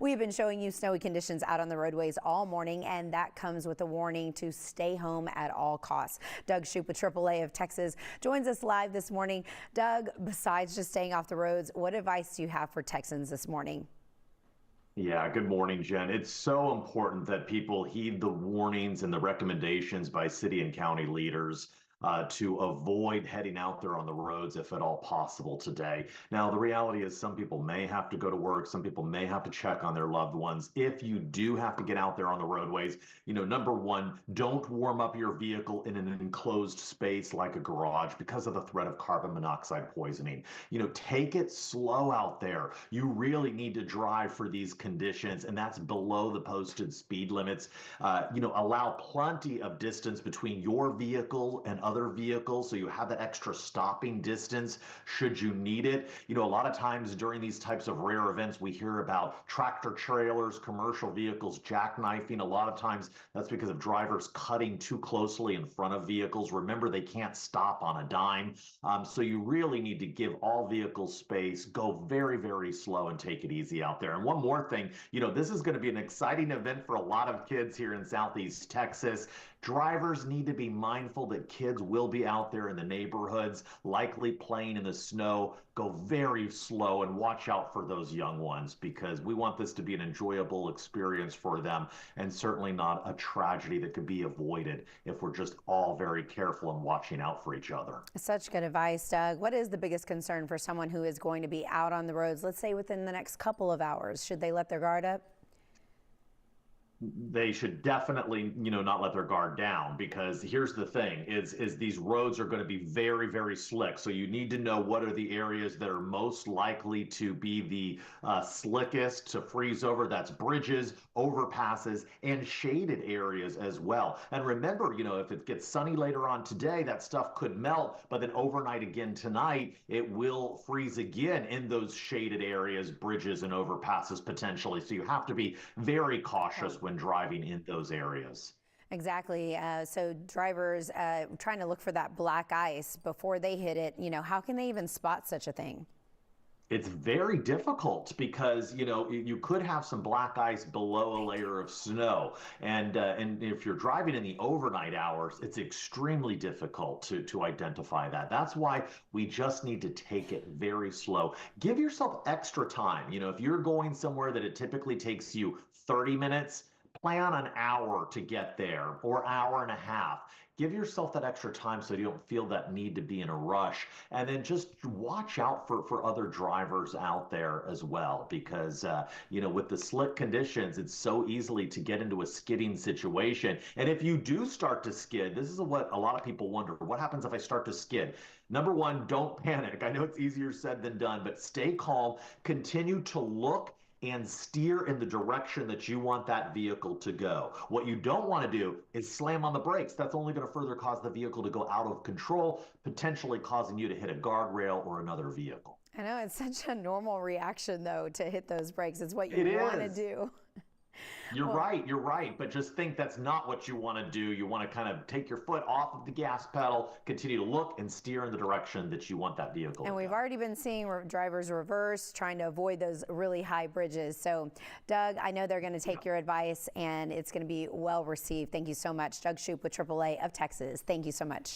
We've been showing you snowy conditions out on the roadways all morning, and that comes with a warning to stay home at all costs. Doug Shupe with AAA of Texas joins us live this morning. Doug, besides just staying off the roads, what advice do you have for Texans this morning? Yeah, good morning, Jen. It's so important that people heed the warnings and the recommendations by city and county leaders to avoid heading out there on the roads if at all possible today. Now, the reality is some people may have to go to work. Some people may have to check on their loved ones. If you do have to get out there on the roadways, number one, don't warm up your vehicle in an enclosed space like a garage because of the threat of carbon monoxide poisoning. Take it slow out there. You really need to drive for these conditions, and that's below the posted speed limits. Allow plenty of distance between your vehicle and other vehicles, so you have that extra stopping distance should you need it. A lot of times during these types of rare events, we hear about tractor trailers, commercial vehicles jackknifing. A lot of times that's because of drivers cutting too closely in front of vehicles. Remember, they can't stop on a dime. So you really need to give all vehicles space, go very, very slow, and take it easy out there. And one more thing, this is going to be an exciting event for a lot of kids here in Southeast Texas. Drivers need to be mindful that kids will be out there in the neighborhoods, likely playing in the snow. Go very slow and watch out for those young ones, because we want this to be an enjoyable experience for them, and certainly not a tragedy that could be avoided if we're just all very careful and watching out for each other. Such good advice, Doug. What is the biggest concern for someone who is going to be out on the roads, let's say within the next couple of hours? Should they let their guard up? They should definitely, not let their guard down, because here's the thing is these roads are going to be very, very slick. So you need to know what are the areas that are most likely to be the slickest to freeze over. That's bridges, overpasses, and shaded areas as well. And remember, if it gets sunny later on today, that stuff could melt, but then overnight again tonight, it will freeze again in those shaded areas, bridges, and overpasses potentially. So you have to be very cautious when driving in those areas. Exactly. So drivers trying to look for that black ice before they hit it, how can they even spot such a thing? It's very difficult because, you could have some black ice below a layer of snow. And if you're driving in the overnight hours, it's extremely difficult to identify that. That's why we just need to take it very slow. Give yourself extra time. If you're going somewhere that it typically takes you 30 minutes, plan an hour to get there, or hour and a half. Give yourself that extra time so you don't feel that need to be in a rush. And then just watch out for other drivers out there as well, because, with the slick conditions, it's so easily to get into a skidding situation. And if you do start to skid, this is what a lot of people wonder, what happens if I start to skid? Number one, don't panic. I know it's easier said than done, but stay calm, continue to look and steer in the direction that you want that vehicle to go. What you don't want to do is slam on the brakes. That's only going to further cause the vehicle to go out of control, potentially causing you to hit a guardrail or another vehicle. I know, it's such a normal reaction, though, to hit those brakes. It's what you want to do. You're right. But just think that's not what you want to do. You want to kind of take your foot off of the gas pedal, continue to look and steer in the direction that you want that vehicle to go. And we've already been seeing drivers reverse, trying to avoid those really high bridges. So, Doug, I know they're going to take your advice, and it's going to be well received. Thank you so much. Doug Shupe with AAA of Texas. Thank you so much.